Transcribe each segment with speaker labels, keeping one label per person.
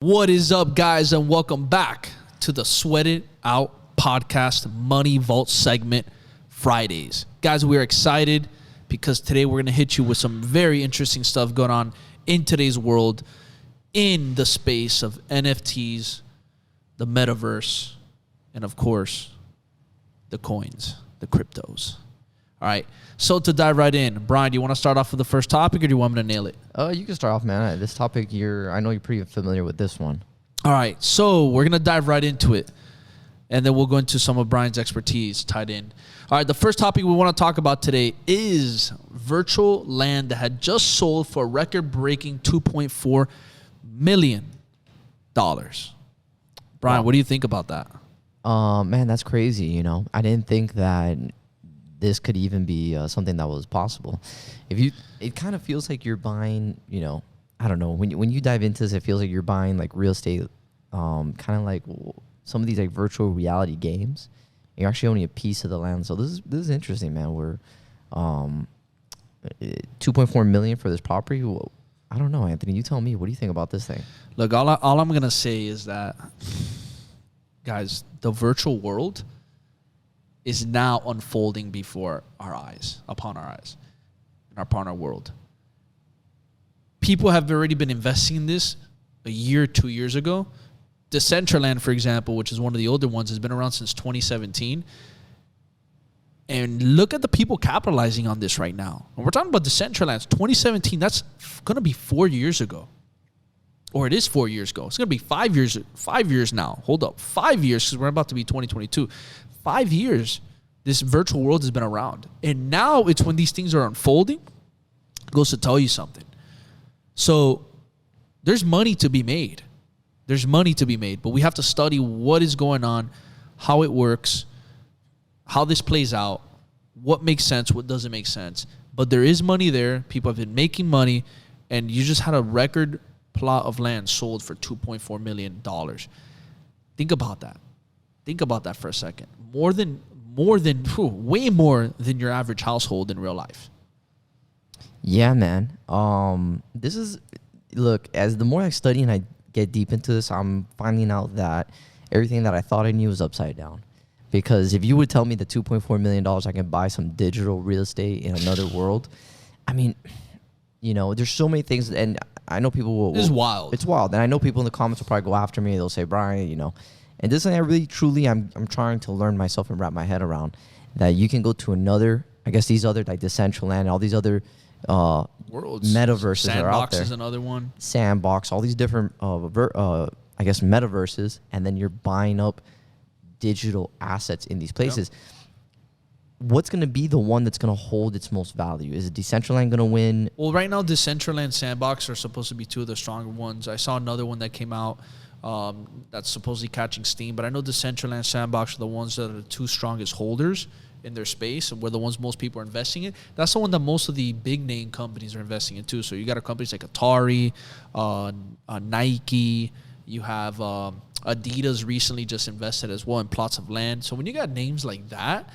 Speaker 1: What is up, guys, and welcome back to the Sweat It Out podcast Money Vault segment Fridays. Guys, we're excited because today we're going to hit you with some very interesting stuff going on in today's world in the space of NFTs, the metaverse, and of course, the coins, the cryptos. All right, so to dive right in, Brian, do you want to start off with the first topic or do you want me to nail it?
Speaker 2: You can start off, man. This topic, I know you're pretty familiar with this one.
Speaker 1: All right, so we're going to dive right into it, and then we'll go into some of Brian's expertise tied in. All right, the first topic we want to talk about today is virtual land that had just sold for a record-breaking $2.4 million. Brian, what do you think about that?
Speaker 2: Man, that's crazy, I didn't think that this could even be something that was possible. It kind of feels like you're buying, I don't know. When you dive into this, it feels like you're buying like real estate, kind of like some of these like virtual reality games. You're actually owning a piece of the land. So this is interesting, man. We're $2.4 million for this property. Well, I don't know, Anthony. You tell me. What do you think about this thing?
Speaker 1: Look, all I'm gonna say is that, guys, the virtual world is now unfolding before our eyes, upon our world. People have already been investing in this a year, 2 years ago. Decentraland, for example, which is one of the older ones, has been around since 2017. And look at the people capitalizing on this right now. And we're talking about Decentraland, 2017. That's going to be 4 years ago. Or it is 4 years ago. It's going to be 5 years. 5 years now. Hold up. 5 years, because we're about to be 2022. 5 years, this virtual world has been around. And now it's when these things are unfolding, it goes to tell you something. So there's money to be made. There's money to be made. But we have to study what is going on, how it works, how this plays out, what makes sense, what doesn't make sense. But there is money there. People have been making money. And you just had a record plot of land sold for $2.4 million. Think about that. Think about that for a second. Way more than your average household in real life.
Speaker 2: Yeah, man. Look, as the more I study and I get deep into this, I'm finding out that everything that I thought I knew was upside down. Because if you would tell me that $2.4 million I can buy some digital real estate in another world, I mean, there's so many things, and I know people will.
Speaker 1: This is wild.
Speaker 2: It's wild, and I know people in the comments will probably go after me. They'll say, Brian, and this thing I really, truly, I'm trying to learn myself and wrap my head around that you can go to another, I guess these other like Decentraland, all these other
Speaker 1: worlds,
Speaker 2: metaverses that are out there.
Speaker 1: Sandbox is another one.
Speaker 2: Sandbox, all these different, I guess, metaverses, and then you're buying up digital assets in these places. Yep. What's going to be the one that's going to hold its most value? Is it Decentraland going to win?
Speaker 1: Well, right now, Decentraland, Sandbox are supposed to be two of the stronger ones. I saw another one that came out that's supposedly catching steam, but I know Decentraland, Sandbox are the ones that are the two strongest holders in their space, and were the ones most people are investing in. That's the one that most of the big name companies are investing in too. So you got companies like Atari, Nike. You have Adidas recently just invested as well in plots of land. So when you got names like that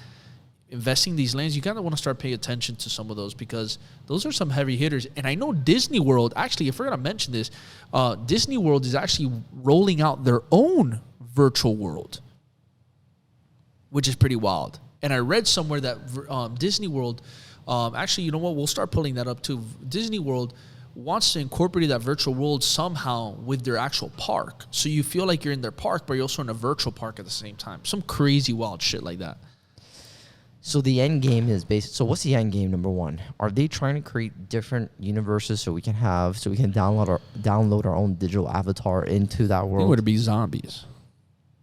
Speaker 1: investing these lands, you kind of want to start paying attention to some of those, because those are some heavy hitters. And I know Disney World, actually, I forgot to mention this, Disney World is actually rolling out their own virtual world, which is pretty wild. And I read somewhere that Disney World, actually, you know what, we'll start pulling that up too. Disney World wants to incorporate that virtual world somehow with their actual park. So you feel like you're in their park, but you're also in a virtual park at the same time. Some crazy wild shit like that.
Speaker 2: So the end game is so what's the end game, number one? Are they trying to create different universes so we can download our own digital avatar into that world?
Speaker 1: I think it would be zombies.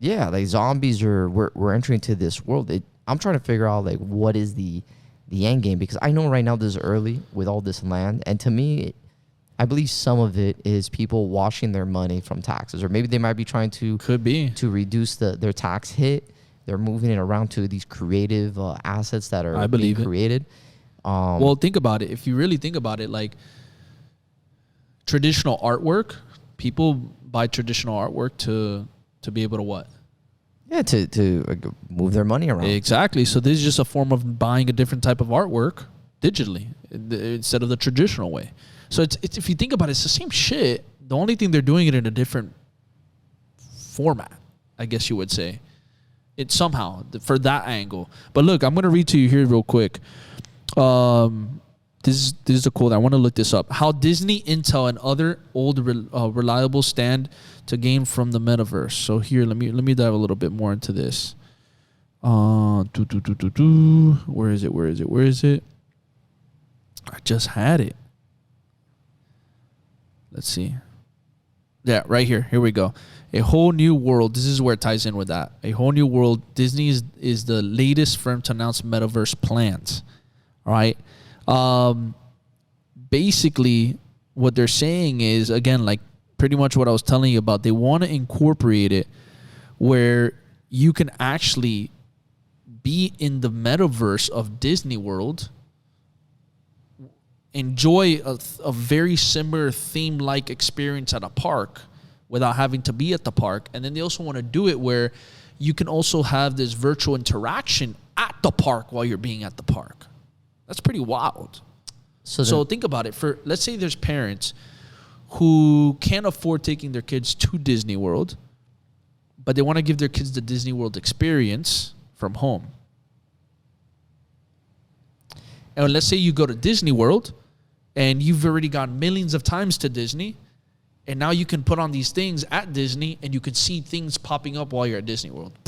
Speaker 2: Yeah, like zombies we're entering into this world. I'm trying to figure out like what is the end game, because I know right now this is early with all this land, and to me, I believe some of it is people washing their money from taxes, or maybe they might be trying to reduce their tax hit. They're moving it around to these creative assets that are being created.
Speaker 1: Well, think about it. If you really think about it, like traditional artwork, people buy traditional artwork to be able to what?
Speaker 2: Yeah, to move their money around.
Speaker 1: Exactly. So this is just a form of buying a different type of artwork digitally instead of the traditional way. So it's if you think about it, it's the same shit. The only thing they're doing it in a different format, I guess you would say. It somehow, for that angle. But look, I'm going to read to you here real quick. This is a quote. I want to look this up. How Disney, Intel, and other old reliable stand to gain from the metaverse. So here, let me dive a little bit more into this. Where is it? I just had it. Let's see. Yeah, right here. Here we go. A whole new world. This is where it ties in with that. A whole new world. Disney is the latest firm to announce metaverse plans. All right. Basically, what they're saying is, again, like pretty much what I was telling you about. They want to incorporate it where you can actually be in the metaverse of Disney World, enjoy a very similar theme-like experience at a park without having to be at the park. And then they also want to do it where you can also have this virtual interaction at the park while you're being at the park. That's pretty wild. So think about it. Let's say there's parents who can't afford taking their kids to Disney World, but they want to give their kids the Disney World experience from home. And let's say you go to Disney World and you've already gone millions of times to Disney, and now you can put on these things at Disney and you can see things popping up while you're at Disney World.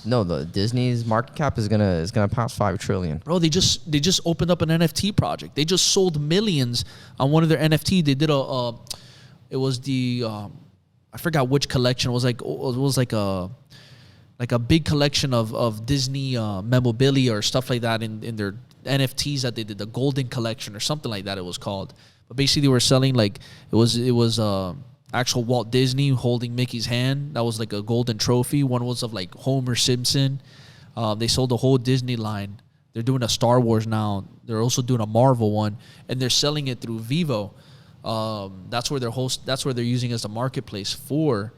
Speaker 2: No, the Disney's market cap is gonna pass $5 trillion.
Speaker 1: Bro, they just opened up an NFT project. They just sold millions on one of their NFT. They did it was the I forgot which collection. It was like a big collection of Disney memorabilia or stuff like that in their NFTs that they did, the Golden Collection or something like that it was called. But basically they were selling like it was actual Walt Disney holding Mickey's hand. That was like a golden trophy. One was of like Homer Simpson. They sold the whole Disney line. They're doing a Star Wars now. They're also doing a Marvel one, and they're selling it through Vivo. That's where they're using as a marketplace for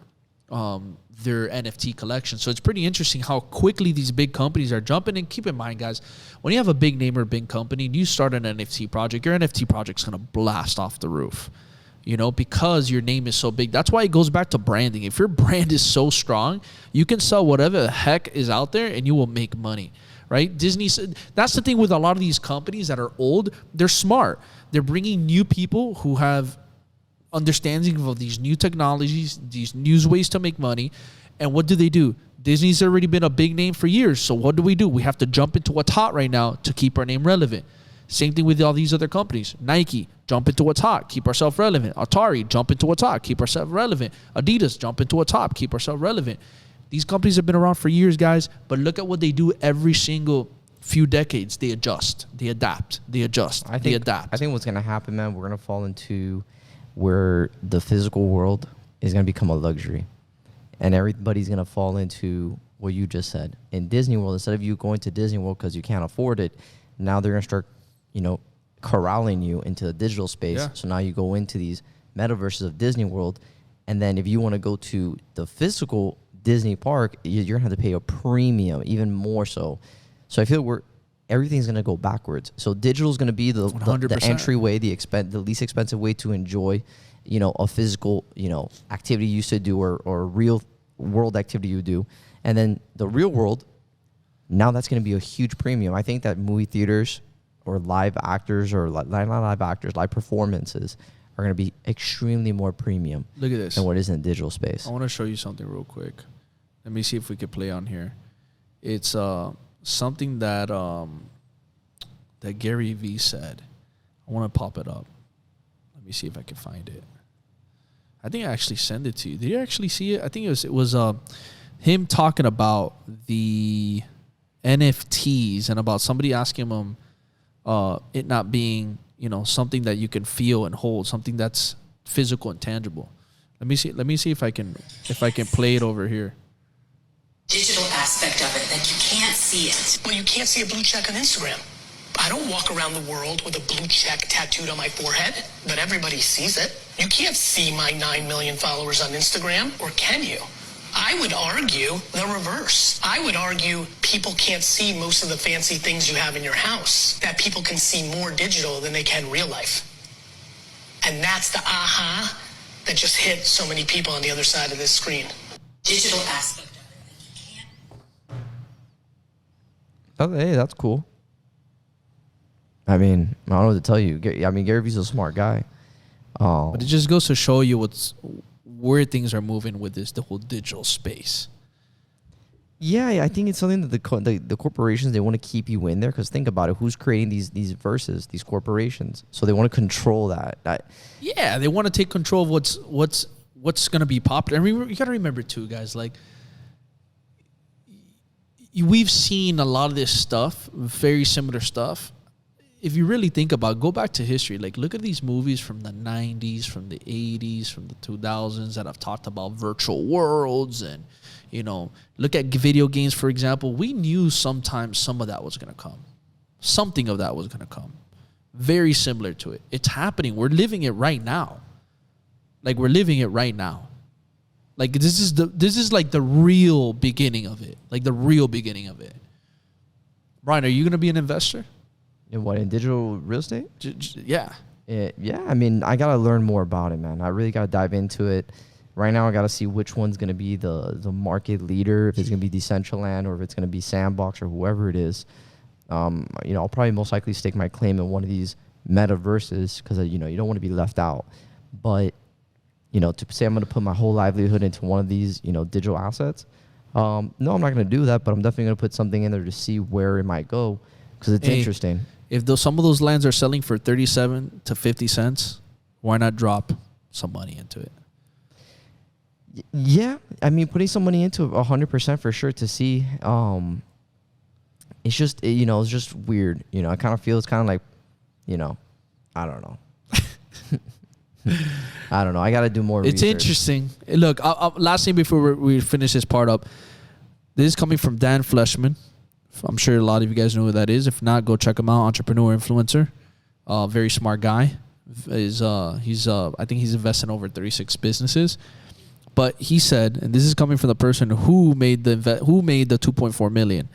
Speaker 1: their NFT collection. So it's pretty interesting how quickly these big companies are jumping. And keep in mind, guys, when you have a big name or a big company and you start an NFT project, your NFT project's going to blast off the roof, you know, because your name is so big. That's why it goes back to branding. If your brand is so strong, you can sell whatever the heck is out there and you will make money, right? Disney, that's the thing with a lot of these companies that are old. They're smart. They're bringing new people who have understanding of these new technologies, these new ways to make money. And what do? Disney's already been a big name for years. So what do? We have to jump into what's hot right now to keep our name relevant. Same thing with all these other companies. Nike, jump into what's hot, keep ourselves relevant. Atari, jump into what's hot, keep ourselves relevant. Adidas, jump into what's hot, keep ourselves relevant. These companies have been around for years, guys, but look at what they do every single few decades. They adjust, they adapt, they adjust, they adapt.
Speaker 2: I think what's going to happen, man, we're going to fall into where the physical world is going to become a luxury. And everybody's going to fall into what you just said. In Disney World, instead of you going to Disney World because you can't afford it, now they're going to start, corralling you into the digital space. Yeah. So now you go into these metaverses of Disney World. And then if you want to go to the physical Disney park, you're going to have to pay a premium, even more so. So I feel everything's going to go backwards. So digital is going to be the entryway, the least expensive way to enjoy, a physical, activity you used to do or real world activity you do. And then the real world, now that's going to be a huge premium. I think that movie theaters or live actors or live performances are going to be extremely more premium.
Speaker 1: Look at this.
Speaker 2: Than what is in the digital space.
Speaker 1: I want to show you something real quick. Let me see if we could play on here. It's something that that Gary Vee said. I want to pop it up. Let me see if I can find it. I think I actually sent it to you. Did you actually see it? I think it was him talking about the NFTs and about somebody asking him it not being, something that you can feel and hold, something that's physical and tangible. Let me see if I can play it over here.
Speaker 3: Digital aspect of it, that you can't see it.
Speaker 4: Well, you can't see a blue check on Instagram. I don't walk around the world with a blue check tattooed on my forehead, but everybody sees it. You can't see my 9 million followers on Instagram, or can you? I would argue the reverse. I would argue people can't see most of the fancy things you have in your house, that people can see more digital than they can real life. And that's the aha that just hit so many people on the other side of this screen.
Speaker 3: digital aspect of it that you can't.
Speaker 2: Oh, hey, that's cool. I mean, I don't know what to tell you. I mean, Gary Vee's a smart guy.
Speaker 1: But it just goes to show you where things are moving with the whole digital space.
Speaker 2: Yeah, I think it's something that the corporations, they want to keep you in there, because think about it, who's creating these verses, these corporations? So they want to control that.
Speaker 1: Yeah, they want to take control of what's going to be popular. I mean, you got to remember too, guys, like we've seen a lot of this stuff, very similar stuff. If you really think about it, go back to history, like look at these movies from the 90s, from the 80s, from the 2000s that have talked about virtual worlds, and look at video games, for example. We knew sometimes some of that was going to come. Something of that was going to come. Very similar to it. It's happening. We're living it right now. Like we're living it right now. Like this is like the real beginning of it. Like the real beginning of it. Brian, are you going to be an investor?
Speaker 2: In what, in digital real estate?
Speaker 1: Yeah.
Speaker 2: Yeah, I mean, I got to learn more about it, man. I really got to dive into it. Right now, I got to see which one's going to be the market leader, if it's going to be Decentraland or if it's going to be Sandbox or whoever it is. I'll probably most likely stake my claim in one of these metaverses because, you don't want to be left out. But, to say I'm going to put my whole livelihood into one of these, digital assets, no, I'm not going to do that, but I'm definitely going to put something in there to see where it might go because it's interesting.
Speaker 1: If some of those lands are selling for 37 to 50 cents, why not drop some money into it?
Speaker 2: Yeah, I mean, putting some money into 100% for sure to see. It's just, it's just weird. I kind of feel it's kind of like, I don't know. I don't know. I got to do more
Speaker 1: It's
Speaker 2: research.
Speaker 1: interesting. Look, last thing before we finish this part up, this is coming from Dan Fleshman. I'm sure a lot of you guys know who that is. If not, go check him out. Entrepreneur, influencer, very smart guy. I think he's invested in over 36 businesses. But he said, and this is coming from the person who made the 2.4 million.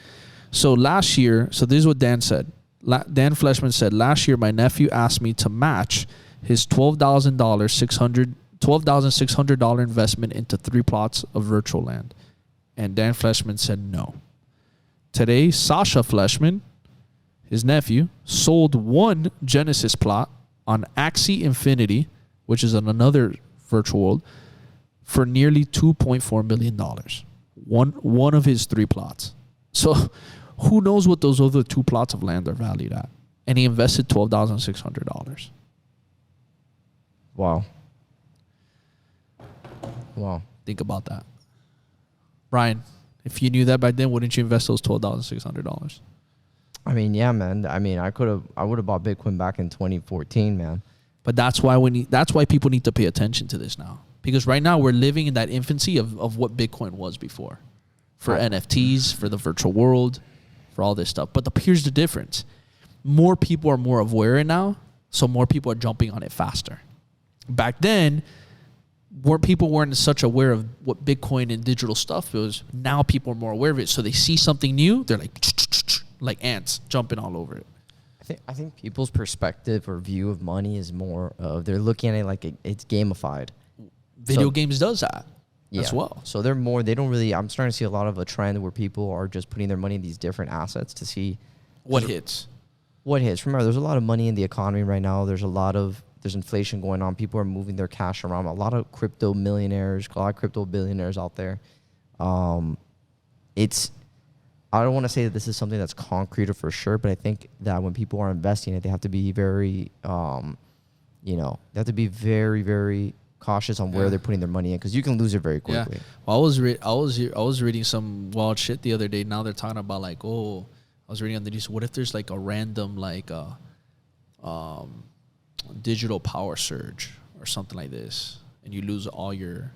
Speaker 1: So last year, so this is what Dan said. Dan Fleshman said, last year my nephew asked me to match his $12,600 investment into 3 plots of virtual land, and Dan Fleshman said no. Today, Sasha Fleshman, his nephew, sold 1 Genesis plot on Axie Infinity, which is on another virtual world, for nearly $2.4 million. One of his 3 plots. So who knows what those other 2 plots of land are valued at? And he invested $12,600.
Speaker 2: Wow.
Speaker 1: Think about that. Brian, if you knew that back then, wouldn't you invest those $12,600?
Speaker 2: I mean, yeah, man. I mean, I would have bought Bitcoin back in 2014, man.
Speaker 1: But that's why people need to pay attention to this now. Because right now we're living in that infancy of what Bitcoin was before. For NFTs, for the virtual world, for all this stuff. But here's the difference. More people are more aware now, so more people are jumping on it faster. Back then, people weren't such aware of what Bitcoin and digital stuff was. Now people are more aware of it. So they see something new, they're like ants jumping all over it.
Speaker 2: I think people's perspective or view of money is more of they're looking at it like it's gamified.
Speaker 1: Video games does that as well.
Speaker 2: So they don't really, I'm starting to see a lot of a trend where people are just putting their money in these different assets to see
Speaker 1: what hits.
Speaker 2: Remember, there's a lot of money in the economy right now. There's inflation going on. People are moving their cash around. A lot of crypto millionaires, a lot of crypto billionaires out there. I don't want to say that this is something that's concrete or for sure, but I think that when people are investing it, they have to be very, they have to be very, very cautious on where they're putting their money in, because you can lose it very quickly.
Speaker 1: Yeah. Well, I was reading some wild shit the other day. Now they're talking about I was reading on the news. What if there's like a random digital power surge or something like this, and you lose all your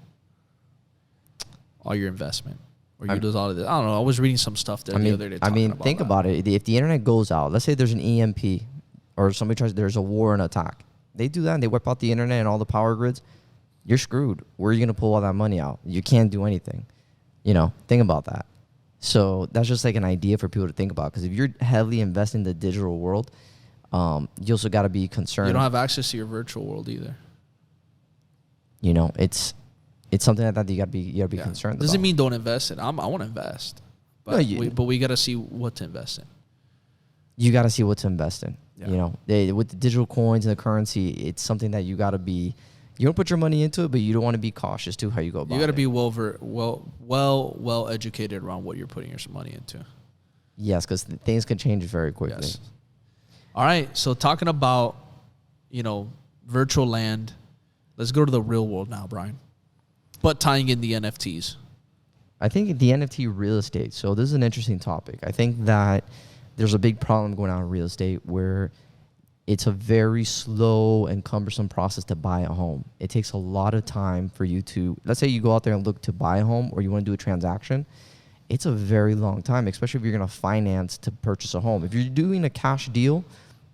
Speaker 1: investment, or you lose all of this? I don't know. I was reading some stuff the other day.
Speaker 2: Think about it. If the internet goes out, let's say there's an EMP, or there's a war and attack. They do that and they wipe out the internet and all the power grids. You're screwed. Where are you going to pull all that money out? You can't do anything. Think about that. So that's just like an idea for people to think about. Because if you're heavily invested in the digital world, you also got to be concerned.
Speaker 1: You don't have access to your virtual world either.
Speaker 2: It's it's something like that you gotta be
Speaker 1: Yeah.
Speaker 2: concerned
Speaker 1: Doesn't
Speaker 2: about.
Speaker 1: mean don't invest in. I want to invest, but
Speaker 2: No,
Speaker 1: we got to see what to invest in.
Speaker 2: You gotta see what to invest in.
Speaker 1: Yeah.
Speaker 2: You know, with the digital coins and the currency, it's something that you gotta be. You don't put your money into it, but you don't want to be cautious too how you go about it.
Speaker 1: You got to be well educated around what you're putting your money into.
Speaker 2: Yes, because things can change very quickly.
Speaker 1: Yes. All right. So talking about, virtual land, let's go to the real world now, Brian. But tying in the NFTs.
Speaker 2: I think the NFT real estate. So this is an interesting topic. I think that there's a big problem going on in real estate where it's a very slow and cumbersome process to buy a home. It takes a lot of time for you to, let's say you go out there and look to buy a home or you want to do a transaction. It's a very long time, especially if you're going to finance to purchase a home. If you're doing a cash deal,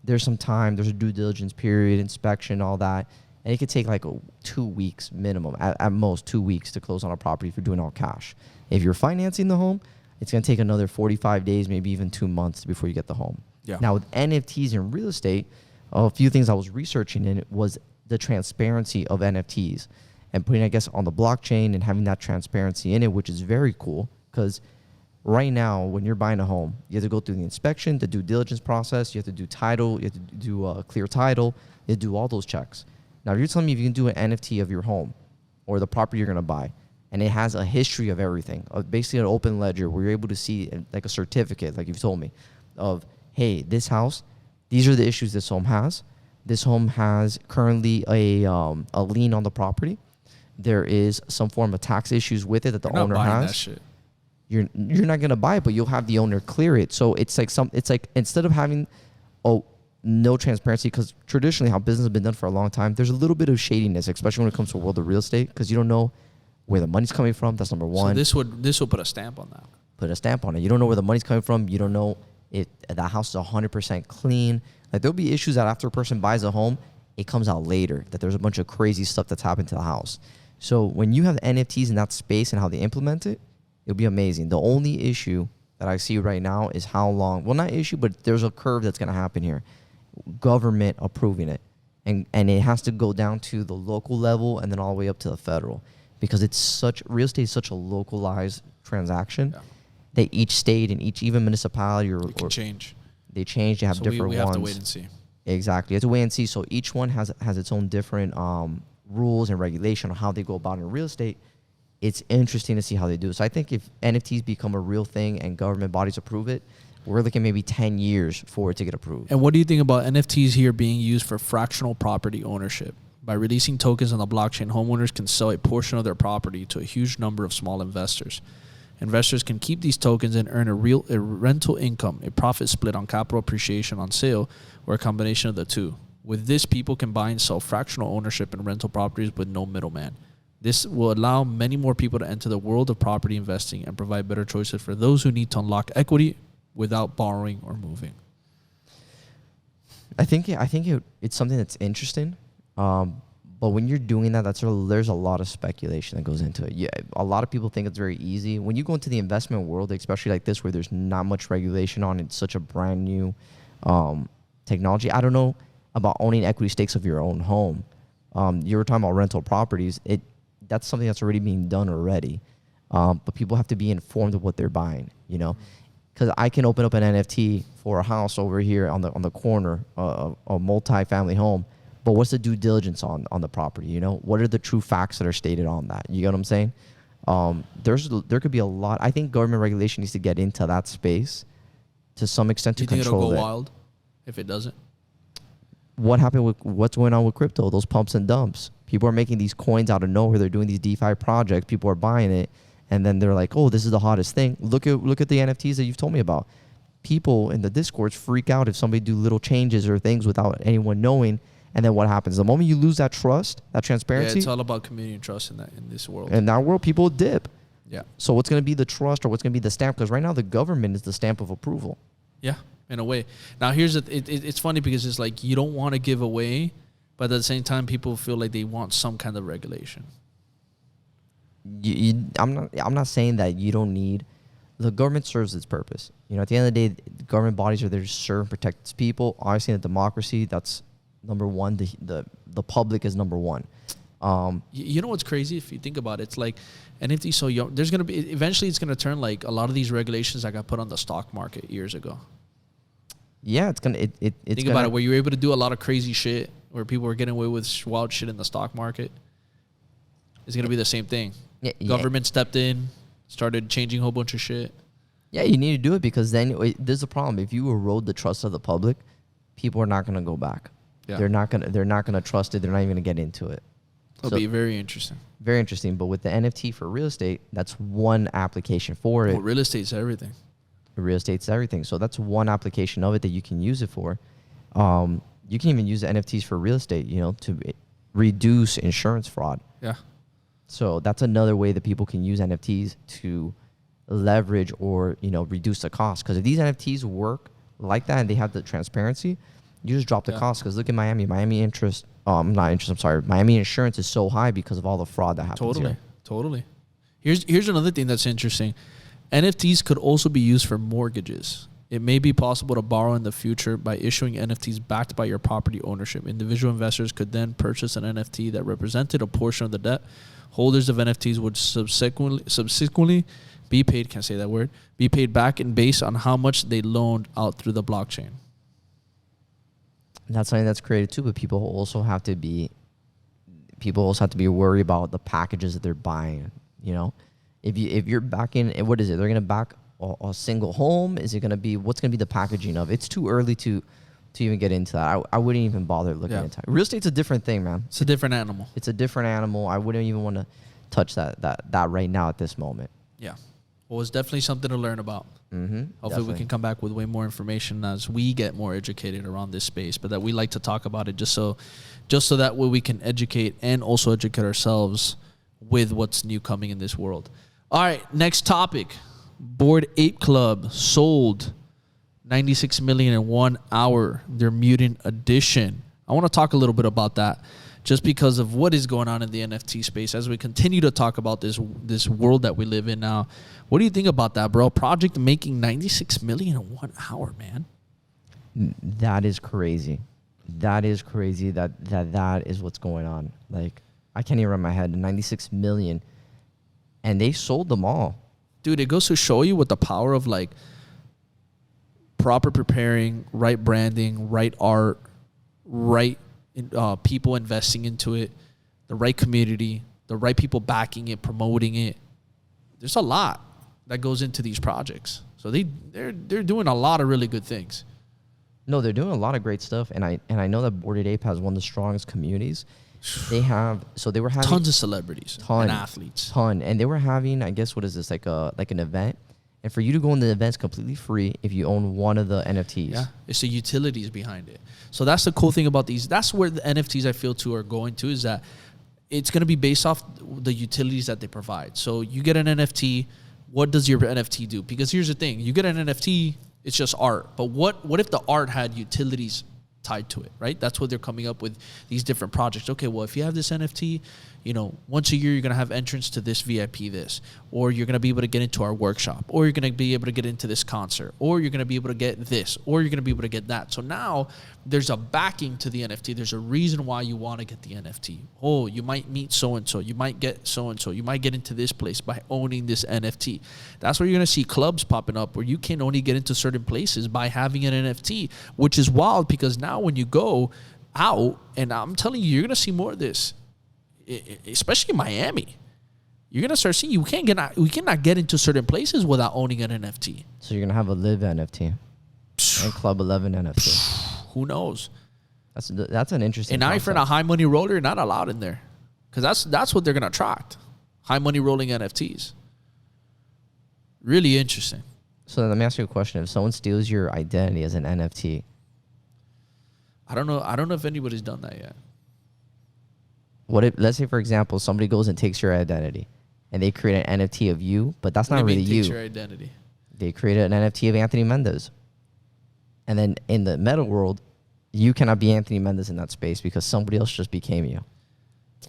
Speaker 2: there's some time, there's a due diligence period, inspection, all that. And it could take like 2 weeks minimum, at most 2 weeks to close on a property if you're doing all cash. If you're financing the home, it's going to take another 45 days, maybe even 2 months before you get the home.
Speaker 1: Yeah.
Speaker 2: Now with NFTs in real estate, a few things I was researching in it was the transparency of NFTs and putting, I guess, on the blockchain and having that transparency in it, which is very cool because right now when you're buying a home, you have to go through the inspection, the due diligence process, you have to do title, you have to do a clear title, you have to do all those checks. Now, if you're telling me if you can do an NFT of your home or the property you're going to buy, and it has a history of everything, basically an open ledger where you're able to see like a certificate, like you've told me, of, hey, this house, these are the issues this home has. This home has currently a lien on the property. There is some form of tax issues with it that the owner has.
Speaker 1: That shit.
Speaker 2: You're not gonna buy it, but you'll have the owner clear it. So it's like instead of having no transparency, because traditionally how business has been done for a long time, there's a little bit of shadiness, especially when it comes to the world of real estate, because you don't know where the money's coming from. That's number one.
Speaker 1: So this would put a stamp on that.
Speaker 2: Put a stamp on it. You don't know where the money's coming from. You don't know if the house is 100% clean. Like there'll be issues that after a person buys a home, it comes out later that there's a bunch of crazy stuff that's happened to the house. So when you have NFTs in that space and how they implement it, it'll be amazing. The only issue that I see right now is how long, well, not issue, but there's a curve that's going to happen here. Government approving it. And it has to go down to the local level and then all the way up to the federal, because real estate is such a localized transaction that each state and each even municipality or
Speaker 1: change.
Speaker 2: They change. They have different ones.
Speaker 1: We have to wait and see.
Speaker 2: Exactly. You have to wait and see. So each one has its own different rules and regulation on how they go about it in real estate. It's interesting to see how they do it. So I think if NFTs become a real thing and government bodies approve it, we're looking maybe 10 years for it to get approved.
Speaker 1: And what do you think about NFTs here being used for fractional property ownership? By releasing tokens on the blockchain, homeowners can sell a portion of their property to a huge number of small investors. Investors can keep these tokens and earn a rental income, a profit split on capital appreciation on sale, or a combination of the two. With this, people can buy and sell fractional ownership and rental properties with no middleman. This will allow many more people to enter the world of property investing and provide better choices for those who need to unlock equity without borrowing or moving.
Speaker 2: I think it's something that's interesting. But when you're doing that, there's a lot of speculation that goes into it. Yeah, a lot of people think it's very easy. When you go into the investment world, especially like this, where there's not much regulation on it, it's such a brand new technology. I don't know about owning equity stakes of your own home. You were talking about rental properties. That's something that's already being done already. But people have to be informed of what they're buying, Because I can open up an NFT for a house over here on the corner, a multi-family home. But what's the due diligence on the property? What are the true facts that are stated on that? You get what I'm saying? There could be a lot. I think government regulation needs to get into that space to some extent to control it.
Speaker 1: Do you think it'll go wild if it doesn't?
Speaker 2: What happened with what's going on with crypto? Those pumps and dumps. People are making these coins out of nowhere. They're doing these DeFi projects. People are buying it, and then they're like, "Oh, this is the hottest thing." Look at the NFTs that you've told me about. People in the Discords freak out if somebody do little changes or things without anyone knowing. And then what happens? The moment you lose that trust, that transparency.
Speaker 1: Yeah, it's all about community and trust in this world.
Speaker 2: In that world, people dip.
Speaker 1: Yeah.
Speaker 2: So what's going to be the trust or what's going to be the stamp? Because right now the government is the stamp of approval.
Speaker 1: Yeah, in a way. Now it's funny because it's like you don't want to give away, but at the same time, people feel like they want some kind of regulation.
Speaker 2: I'm not saying that you don't need. The government serves its purpose. At the end of the day, the government bodies are there to serve and protect its people. Obviously, in a democracy, that's number one. The public is number one.
Speaker 1: You know what's crazy? If you think about it, it's like NFT so young. There's going to be, eventually it's going to turn like a lot of these regulations that got put on the stock market years ago.
Speaker 2: Yeah, it's gonna.
Speaker 1: Think about it, where you were able to do a lot of crazy shit, where people were getting away with wild shit in the stock market. It's gonna be the same thing.
Speaker 2: Yeah,
Speaker 1: Government stepped in, started changing a whole bunch of shit.
Speaker 2: Yeah, you need to do it because then there's a problem. If you erode the trust of the public, people are not gonna go back.
Speaker 1: Yeah.
Speaker 2: They're not gonna trust it. They're not even gonna get into it.
Speaker 1: It'll be very interesting.
Speaker 2: Very interesting. But with the NFT for real estate, that's one application for it.
Speaker 1: Well, real estate's everything.
Speaker 2: Real estate's everything. So that's one application of it that you can use it for. You can even use the NFTs for real estate, to reduce insurance fraud.
Speaker 1: Yeah.
Speaker 2: So that's another way that people can use NFTs to leverage or, reduce the cost. Because if these NFTs work like that and they have the transparency, you just drop the cost. Because look at Miami. Miami insurance is so high because of all the fraud that happens here.
Speaker 1: Totally. Here's another thing that's interesting. NFTs could also be used for mortgages. It may be possible to borrow in the future by issuing NFTs backed by your property ownership. Individual investors could then purchase an NFT that represented a portion of the debt. Holders of NFTs would subsequently be paid, can't say that word, be paid back in based on how much they loaned out through the blockchain.
Speaker 2: That's something that's created too, but people also have to be worried about the packages that they're buying, If you're backing, what is it? They're going to back a single home? Is it going to be, what's going to be the packaging of? It's too early to even get into that. I wouldn't even bother looking into it. Real estate's a different thing, man.
Speaker 1: It's a different animal.
Speaker 2: It's a different animal. I wouldn't even want to touch that right now at this moment.
Speaker 1: Yeah. Well, it's definitely something to learn about.
Speaker 2: Mm-hmm,
Speaker 1: Hopefully we can come back with way more information as we get more educated around this space, but that we like to talk about it just so that way we can educate and also educate ourselves with what's new coming in this world. All right, next topic. Bored Ape Club sold 96 million in 1 hour. Their mutant edition. I want to talk a little bit about that just because of what is going on in the NFT space as we continue to talk about this world that we live in now. What do you think about that, bro? Project making 96 million in 1 hour, man.
Speaker 2: That is crazy. That is crazy that is what's going on. Like, I can't even run my head. 96 million. And they sold them all.
Speaker 1: Dude, it goes to show you what the power of like proper preparing, right branding, right art, right people investing into it, the right community, the right people backing it, promoting it. There's a lot that goes into these projects. So they're doing a lot of really good things.
Speaker 2: No, they're doing a lot of great stuff, and I know that Bored Ape has one of the strongest communities. They were having
Speaker 1: tons of celebrities and athletes.
Speaker 2: And they were having, I guess, what is this, like an event? And for you to go in the event's completely free if you own one of the NFTs.
Speaker 1: Yeah, it's the utilities behind it. So that's the cool thing about these. That's where the NFTs I feel too are going to, is that it's going to be based off the utilities that they provide. So you get an NFT, what does your NFT do? Because here's the thing, you get an NFT, it's just art. But what if the art had utilities tied to it, right? That's what they're coming up with, these different projects. Okay, well, if you have this NFT, once a year you're going to have entrance to this VIP this, or you're going to be able to get into our workshop, or you're going to be able to get into this concert, or you're going to be able to get this, or you're going to be able to get that. So now there's a backing to the NFT. There's a reason why you want to get the NFT. Oh, you might meet so-and-so. You might get so-and-so. You might get into this place by owning this NFT. That's where you're going to see clubs popping up where you can only get into certain places by having an NFT, which is wild because now when you go out, and I'm telling you, you're going to see more of this, especially in Miami. You're going to start seeing we cannot get into certain places without owning an NFT.
Speaker 2: So you're going to have a live NFT and Club 11 NFT.
Speaker 1: Who knows?
Speaker 2: That's an interesting
Speaker 1: And now if you're a high money roller, you're not allowed in there. Because that's what they're going to attract. High money rolling NFTs. Really interesting.
Speaker 2: So let me ask you a question. If someone steals your identity as an NFT.
Speaker 1: I don't know if anybody's done that yet.
Speaker 2: What if, let's say, for example, somebody goes and takes your identity and they create an NFT of you, but that's not really you.
Speaker 1: Takes your identity?
Speaker 2: They created an NFT of Anthony Mendez. And then in the meta world, you cannot be Anthony Mendez in that space because somebody else just became you.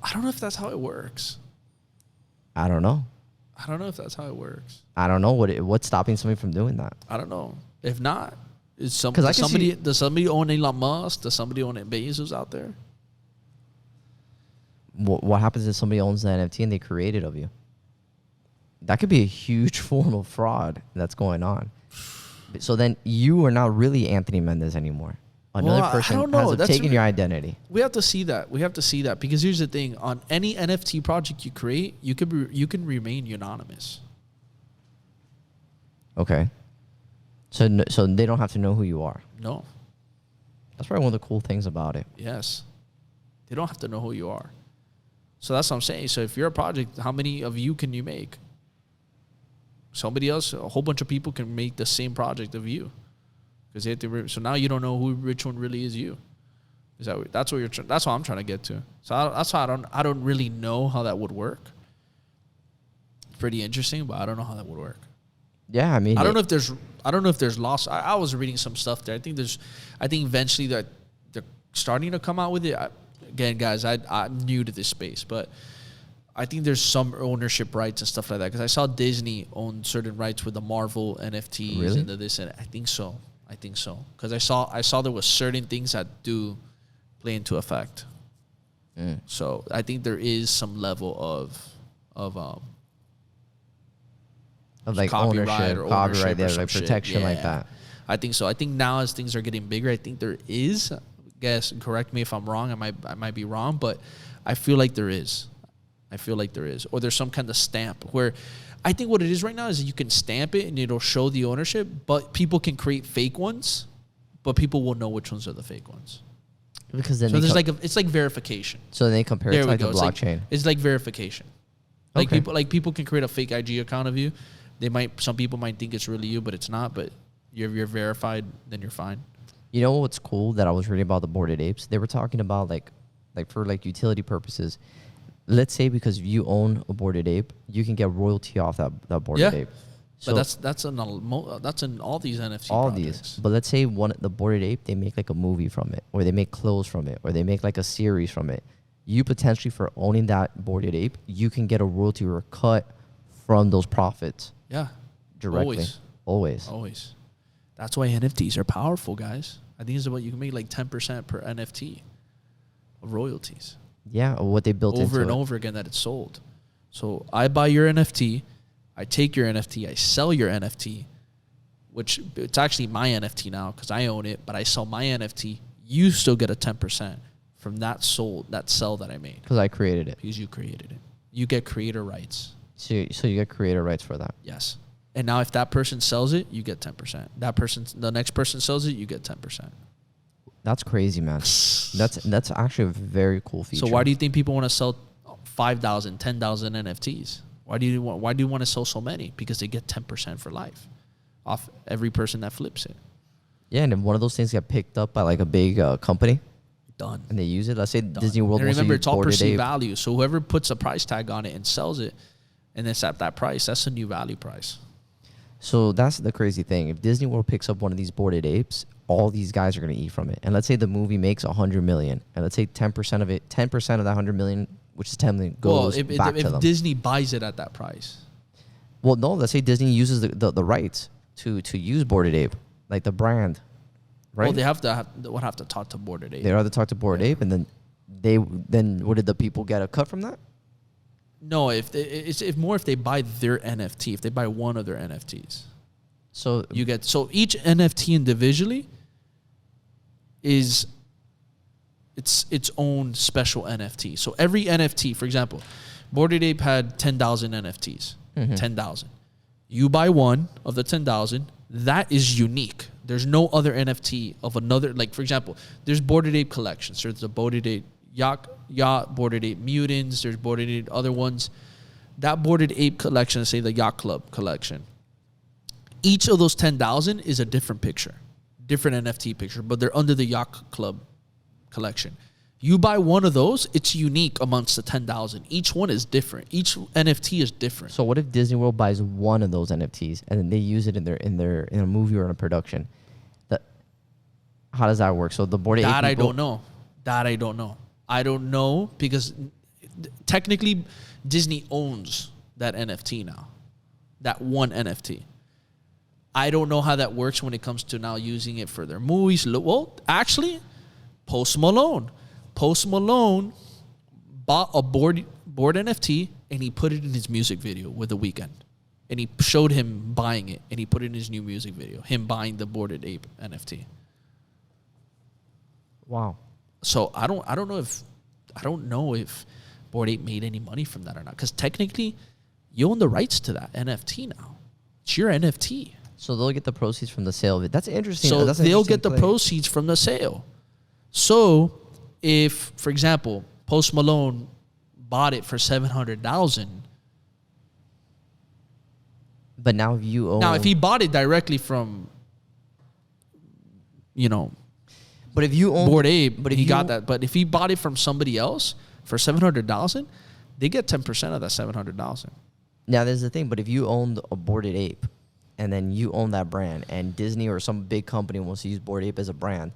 Speaker 1: I don't know if that's how it works.
Speaker 2: I don't know.
Speaker 1: I don't know if that's how it works.
Speaker 2: I don't know what's stopping somebody from doing that.
Speaker 1: I don't know. If not, does somebody own Elon Musk? Does somebody own Bezos out there?
Speaker 2: what happens if somebody owns the NFT and they create it of you? That could be a huge form of fraud that's going on. So then you are not really Anthony Mendez anymore. Another
Speaker 1: Well, I
Speaker 2: person
Speaker 1: don't know.
Speaker 2: has
Speaker 1: That's
Speaker 2: taken your identity.
Speaker 1: We have to see that. We have to see that because here's the thing: on any NFT project you create, you can remain anonymous.
Speaker 2: Okay. So they don't have to know who you are.
Speaker 1: No.
Speaker 2: That's probably one of the cool things about it.
Speaker 1: Yes. They don't have to know who you are. So that's what I'm saying. So if you're a project, how many of you can you make? Somebody else, a whole bunch of people can make the same project of you. Because they have to. So now you don't know which one really is you. That's what you're? That's what I'm trying to get to. So that's why I don't really know how that would work. It's pretty interesting, but I don't know how that would work.
Speaker 2: Yeah, I mean,
Speaker 1: I don't know if there's loss. I was reading some stuff there. I think eventually that they're starting to come out with it. Again, guys, I'm new to this space, but I think there's some ownership rights and stuff like that. Because I saw Disney own certain rights with the Marvel NFTs
Speaker 2: Really?
Speaker 1: and this, and I think so. Because I saw there was certain things that do play into effect. So I think there is some level of
Speaker 2: like
Speaker 1: copyright
Speaker 2: ownership,
Speaker 1: or
Speaker 2: copyright, there, like
Speaker 1: some
Speaker 2: protection
Speaker 1: shit.
Speaker 2: like
Speaker 1: Yeah.
Speaker 2: that.
Speaker 1: I think so. I think now as things are getting bigger, I think there is. Guess correct me if I'm wrong. I might be wrong, but I feel like there is. Or there's some kind of stamp where I think what it is right now is you can stamp it and it'll show the ownership, but people can create fake ones, but people will know which ones are the fake ones.
Speaker 2: Because then
Speaker 1: So there's it's like verification.
Speaker 2: so they compare it
Speaker 1: There
Speaker 2: to
Speaker 1: we
Speaker 2: like
Speaker 1: go.
Speaker 2: the blockchain.
Speaker 1: It's like verification. Like
Speaker 2: Okay.
Speaker 1: people can create a fake IG account of you. Some people might think it's really you, but it's not. But you're verified, then you're fine.
Speaker 2: You know what's cool that I was reading about the Bored Apes? They were talking about like for like utility purposes. Let's say because you own a Bored Ape, you can get royalty off that Bored
Speaker 1: Yeah.
Speaker 2: Ape.
Speaker 1: But that's in all these NFT
Speaker 2: all
Speaker 1: projects.
Speaker 2: these. But let's say the Bored Ape, they make like a movie from it, or they make clothes from it, or they make like a series from it. You potentially, for owning that Bored Ape, you can get a royalty or a cut from those profits
Speaker 1: Yeah.
Speaker 2: directly.
Speaker 1: Always. That's why NFTs are powerful, guys. I think it's about you can make like 10% per NFT of royalties.
Speaker 2: Yeah, or what they built
Speaker 1: Over and
Speaker 2: into it.
Speaker 1: over again that it's sold. So I buy your NFT, I take your NFT, I sell your NFT, which it's actually my NFT now because I own it, but I sell my NFT. You still get a 10% from that sell that I made
Speaker 2: Because I created it.
Speaker 1: because you created it. You get creator rights.
Speaker 2: So you get creator rights for that.
Speaker 1: Yes. And now if that person sells it, you get 10%. The next person sells it, you get 10%.
Speaker 2: That's crazy, man. That's actually a very cool feature.
Speaker 1: So why do you think people want to sell 5,000, 10,000 NFTs? Why do you want to sell so many? Because they get 10% for life off every person that flips it.
Speaker 2: Yeah, and if one of those things get picked up by like a big company
Speaker 1: Done.
Speaker 2: and they use it, let's say
Speaker 1: Done.
Speaker 2: Disney World
Speaker 1: And
Speaker 2: wants to
Speaker 1: remember,
Speaker 2: use
Speaker 1: it's all
Speaker 2: Bored
Speaker 1: perceived
Speaker 2: Ape.
Speaker 1: value. So whoever puts a price tag on it and sells it, and it's at that price, that's a new value price.
Speaker 2: So that's the crazy thing. If Disney World picks up one of these Bored Apes, all these guys are going to eat from it. And let's say the movie makes 100 million, and let's say 10% of it, 10% of that 100 million, which is 10 million, goes back to
Speaker 1: if
Speaker 2: them.
Speaker 1: Disney buys it at that price.
Speaker 2: Well, no, let's say Disney uses the rights to use Bored Ape, like the brand, right?
Speaker 1: Well, they would have to talk to Bored Ape.
Speaker 2: They rather talk to Bored Ape, and then what did the people get a cut from that?
Speaker 1: No, if they buy their NFT, if they buy one of their NFTs.
Speaker 2: So
Speaker 1: Each NFT individually is its own special NFT. So every NFT, for example, Bored Ape had 10,000 NFTs. 10,000. You buy one of the 10,000, that is unique. There's no other NFT of another. Like, for example, there's Bored Ape collections. There's the Bored Ape Yacht, Bored Ape Mutants. There's Bored Ape other ones. That Bored Ape collection, say the Yacht Club collection, each of those 10,000 is a different picture, different NFT picture, but they're under the Yacht Club collection. You buy one of those, it's unique amongst the 10,000. Each one is different. Each NFT is different.
Speaker 2: what if Disney World buys one of those NFTs and then they use it in a movie or in a production? How does that work? So the Bored Ape
Speaker 1: That I
Speaker 2: people-
Speaker 1: don't know. I don't know because technically Disney owns that NFT now, that one NFT. I don't know how that works when it comes to now using it for their movies. Well, actually, Post Malone bought a board NFT and he put it in his music video with The Weeknd. And he showed him buying it, and he put it in his new music video, him buying the Boarded Ape NFT.
Speaker 2: Wow.
Speaker 1: So I don't know if Bored Ape made any money from that or not, because technically you own the rights to that NFT now. It's your NFT.
Speaker 2: So they'll get the proceeds from the sale of it. That's interesting.
Speaker 1: So
Speaker 2: That's an
Speaker 1: they'll
Speaker 2: interesting
Speaker 1: get the
Speaker 2: play.
Speaker 1: proceeds from the sale. So if, for example, Post Malone bought it for $700,000.
Speaker 2: But now if you own...
Speaker 1: Now, if he bought it directly from,
Speaker 2: But if you own...
Speaker 1: Bored Ape,
Speaker 2: but if
Speaker 1: he
Speaker 2: you
Speaker 1: got that. But if he bought it from somebody else for $700,000, they get 10% of that $700,000.
Speaker 2: Now, there's the thing. But if you owned a Boarded Ape, and then you own that brand, and Disney or some big company wants to use Bored Ape as a brand,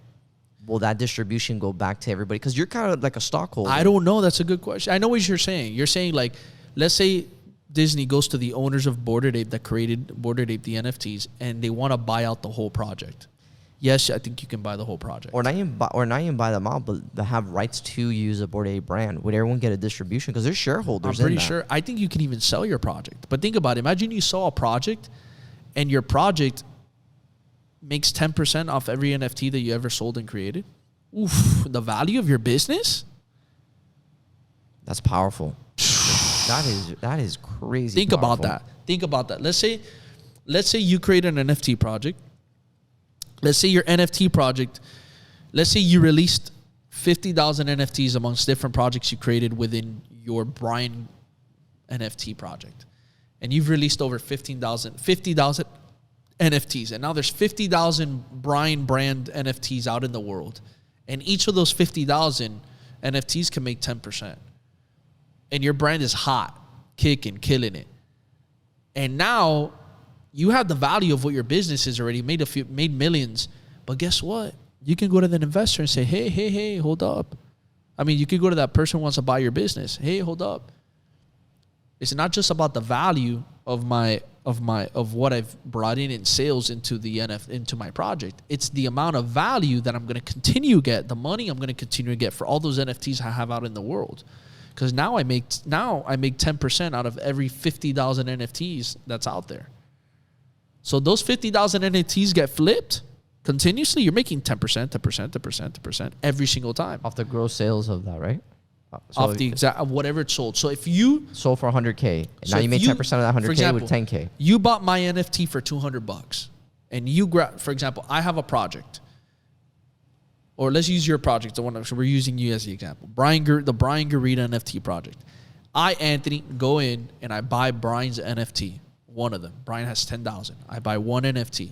Speaker 2: will that distribution go back to everybody? Because you're kind of like a stockholder.
Speaker 1: I don't know. That's a good question. I know what you're saying. You're saying, like, let's say Disney goes to the owners of Bored Ape that created Bored Ape, the NFTs, and they want to buy out the whole project. Yes, I think you can buy the whole project.
Speaker 2: Or not even buy them out, but they have rights to use a Bored Ape brand. Would everyone get a distribution? Because they're shareholders.
Speaker 1: I'm pretty sure. I think you can even sell your project. But think about it. Imagine you saw a project, and your project makes 10% off every NFT that you ever sold and created. Oof, the value of your business?
Speaker 2: That's powerful. that is crazy.
Speaker 1: Think about that. Think about that. Let's say you create an NFT project. Let's say your NFT project, let's say you released 50,000 NFTs amongst different projects you created within your Bryan NFT project. And you've released over 50,000 NFTs. And now there's 50,000 Bryan brand NFTs out in the world. And each of those 50,000 NFTs can make 10%. And your brand is hot, kicking, killing it. And now you have the value of what your business is already, made millions. But guess what? You can go to the investor and say, hey, hold up. I mean, you could go to that person who wants to buy your business. Hey, hold up. It's not just about the value of what I've brought in sales into my project. It's the amount of value that I'm going to continue to get, the money I'm going to continue to get for all those NFTs I have out in the world. Because now I make 10% out of every 50,000 NFTs that's out there. So those 50,000 NFTs get flipped continuously. You're making 10% every single time.
Speaker 2: Off the gross sales of that, right?
Speaker 1: Off the exact, whatever it's sold. So if you
Speaker 2: sold for 100K,
Speaker 1: so
Speaker 2: now you make 10% of that 100K
Speaker 1: for example,
Speaker 2: with 10K.
Speaker 1: You bought my NFT for $200, and you grab, for example, I have a project, or let's use your project. The one so we're using you as the example. The Bryan Gorrita NFT project. I, Anthony, go in and I buy Brian's NFT. One of them. Bryan has 10,000. I buy one NFT.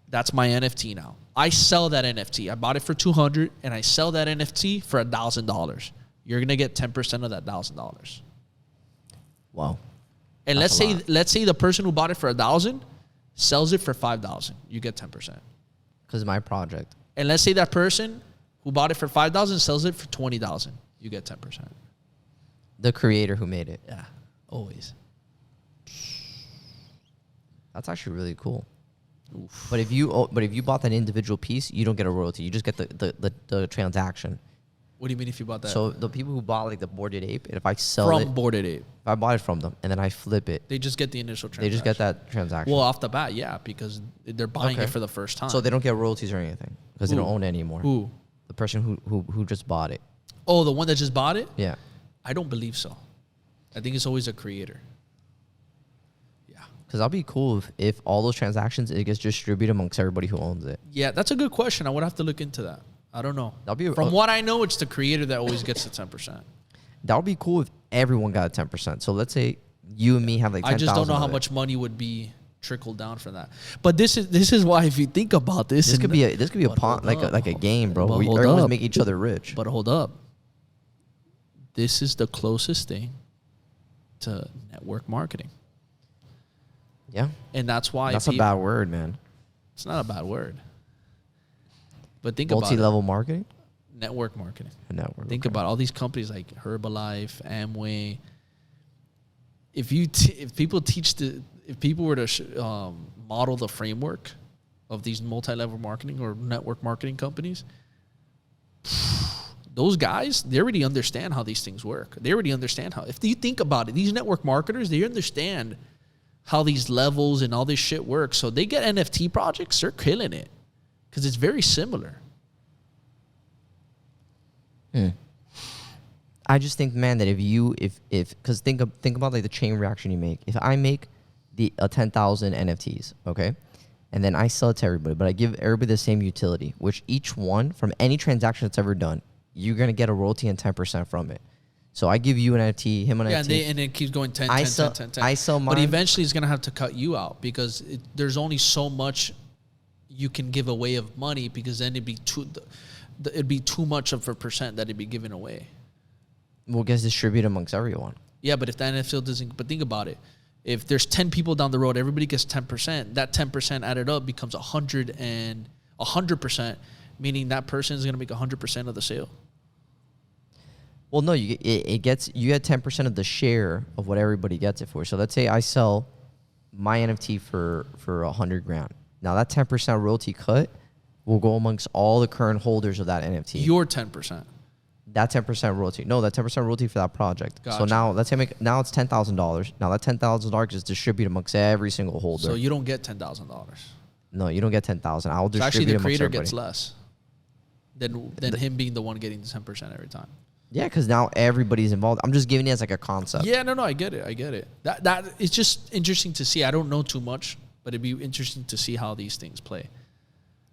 Speaker 1: That's my NFT now. I sell that NFT. I bought it for $200, and I sell that NFT for $1,000. You're gonna get 10% of that $1,000.
Speaker 2: Wow.
Speaker 1: And let's say the person who bought it for $1,000 sells it for $5,000. You get 10%.
Speaker 2: Because of my project.
Speaker 1: And let's say that person who bought it for $5,000 sells it for $20,000. You get 10%.
Speaker 2: The creator who made it.
Speaker 1: Yeah, always.
Speaker 2: That's actually really cool. Oof. But if you bought that individual piece, you don't get a royalty. You just get the transaction.
Speaker 1: What do you mean if you bought that?
Speaker 2: So the people who bought like the Boarded Ape, and if I sell it
Speaker 1: from Boarded Ape,
Speaker 2: if I bought it from them and then I flip it,
Speaker 1: they just get the initial transaction.
Speaker 2: they just get that transaction.
Speaker 1: Well, off the bat, yeah, because they're buying
Speaker 2: Okay.
Speaker 1: it for the first time.
Speaker 2: So they don't get royalties or anything because they don't own it anymore.
Speaker 1: Who?
Speaker 2: The person who just bought it.
Speaker 1: Oh, the one that just bought it?
Speaker 2: Yeah.
Speaker 1: I don't believe so. I think it's always a creator.
Speaker 2: Because that'd be cool if all those transactions, it gets distributed amongst everybody who owns it.
Speaker 1: Yeah, that's a good question. I would have to look into that. I don't know.
Speaker 2: That'd be
Speaker 1: From what I know, it's the creator that always gets the 10%.
Speaker 2: That would be cool if everyone got a 10%. So let's say you and me have like 10,000.
Speaker 1: I just don't know how
Speaker 2: of it.
Speaker 1: much money would be trickled down for that. But this is why, if you think about this,
Speaker 2: This could be a pawn, like a game, bro. Where everyone's making each other rich.
Speaker 1: But hold up. This is the closest thing to network marketing.
Speaker 2: Yeah.
Speaker 1: And that's why
Speaker 2: That's a bad word, man.
Speaker 1: It's not a bad word. But think about
Speaker 2: multi-level marketing?
Speaker 1: Network marketing.
Speaker 2: Network.
Speaker 1: Think about all these companies like Herbalife, Amway. If people were to model the framework of these multi-level marketing or network marketing companies, those guys, they already understand how these things work. They already understand how, if you think about it, these network marketers, they understand how these levels and all this shit works. So they get NFT projects, they're killing it because it's very similar.
Speaker 2: I just think, man, that because think about like the chain reaction you make. If I make a 10,000 NFTs, okay, and then I sell it to everybody, but I give everybody the same utility, which each one from any transaction that's ever done, you're gonna get a royalty and 10% from it. So I give you an NFT, him an NFT.
Speaker 1: Yeah, and it keeps going 10, 10, 10, 10, 10.
Speaker 2: I sell mine.
Speaker 1: But eventually it's going to have to cut you out because there's only so much you can give away of money because then it'd be too much of a percent that it'd be given away.
Speaker 2: Well, gets distributed amongst everyone.
Speaker 1: Yeah, but if the NFL doesn't, but think about it. If there's 10 people down the road, everybody gets 10%. That 10% added up becomes 100%, meaning that person is going to make 100% of the sale.
Speaker 2: Well, no, you get 10% of the share of what everybody gets it for. So let's say I sell my NFT for $100,000. Now that 10% royalty cut will go amongst all the current holders of that NFT.
Speaker 1: Your 10%.
Speaker 2: That 10% royalty. No, that 10% royalty for that project.
Speaker 1: Gotcha.
Speaker 2: So now let's say now it's $10,000. Now that $10,000 is distributed amongst every single holder.
Speaker 1: So you don't get $10,000.
Speaker 2: No, you don't get 10,000. I'll distribute
Speaker 1: So actually, the
Speaker 2: amongst
Speaker 1: creator
Speaker 2: everybody.
Speaker 1: gets less than him being the one getting the 10% every time.
Speaker 2: Yeah, because now everybody's involved. I'm just giving it as like a concept.
Speaker 1: Yeah, no, I get it. That it's just interesting to see. I don't know too much, but it'd be interesting to see how these things play.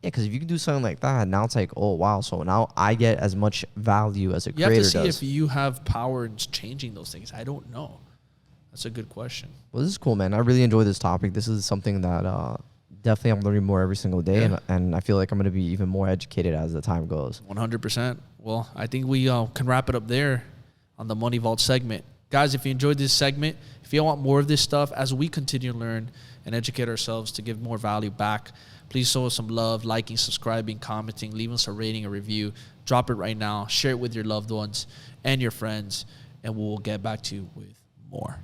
Speaker 2: Yeah, because if you can do something like that, now it's like, oh, wow. So now I get as much value as a creator does.
Speaker 1: You have to see if you have power in changing those things. I don't know. That's a good question.
Speaker 2: Well, this is cool, man. I really enjoy this topic. This is something that definitely I'm learning more every single day.
Speaker 1: Yeah.
Speaker 2: And I feel like I'm going to be even more educated as the time goes.
Speaker 1: 100%. Well, I think we can wrap it up there on the Money Vault segment. Guys, if you enjoyed this segment, if you want more of this stuff, as we continue to learn and educate ourselves to give more value back, please show us some love, liking, subscribing, commenting, leave us a rating, a review. Drop it right now. Share it with your loved ones and your friends, and we'll get back to you with more.